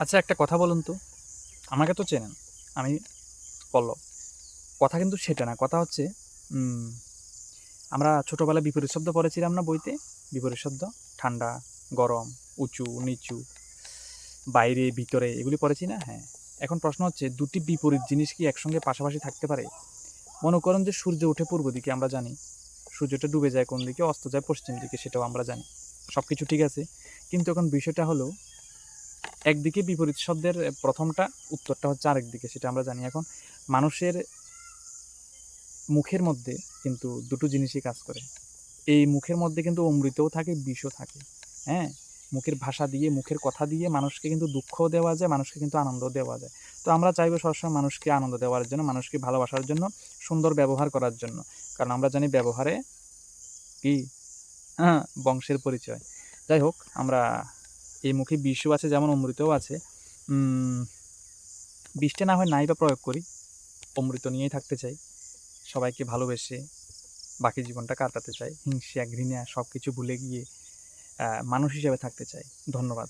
আচ্ছা, একটা কথা বলুন তো। আমাকে তো চেনেন। আমি পল্লব। কথা কিন্তু সেটা না। কথা হচ্ছে উম আমরা ছোটবেলায় বিপরীত শব্দ পড়েছিলাম না বইতে? বিপরীত শব্দ? ঠান্ডা, গরম, উঁচু, নিচু, বাইরে, ভিতরে এগুলি পড়েছি না? হ্যাঁ। এখন প্রশ্ন হচ্ছে ২ টি বিপরীত জিনিস কি একসঙ্গে পাশাপাশি থাকতে পারে? মনে করেন যে সূর্য ওঠে পূর্ব দিকে আমরা জানি। সূর্যটা ডুবে যায় কোন দিকে? অস্ত যায় পশ্চিম দিকে সেটাও আমরা জানি। সবকিছু ঠিক আছে। কিন্তু এখন বিষয়টা হলো একদিকে বিপরীত শব্দের ১ম টা উত্তরটা হচ্ছে আরেক দিকে সেটা আমরা জানি। এখন মানুষের মুখের মধ্যে কিন্তু দুটো জিনিসই কাজ করে। এই মুখের মধ্যে কিন্তু অমৃতও থাকে, বিষও থাকে। হ্যাঁ? মুখের ভাষা দিয়ে, মুখের কথা দিয়ে মানুষকে কিন্তু দুঃখও দেওয়া যায়, মানুষকে কিন্তু আনন্দও দেওয়া যায়। তো আমরা চাইবো সবসময় মানুষকে আনন্দ দেওয়ার জন্য, মানুষকে ভালোবাসার জন্য, সুন্দর ব্যবহার করার জন্য। কারণ আমরা জানি ব্যবহারে কি বংশের পরিচয়। যাই হোক, আমরা এই মুখে বিষও আছে যেমন অমৃতও আছে। উম বিষটা না হয় নাই বা প্রয়োগ করি, অমৃত নিয়েই থাকতে চাই। সবাইকে ভালোবেসে বাকি জীবনটা কাটাতে চাই। হিংসা, ঘৃণা সবকিছু ভুলে গিয়ে মানুষ হিসেবে থাকতে চাই। ধন্যবাদ।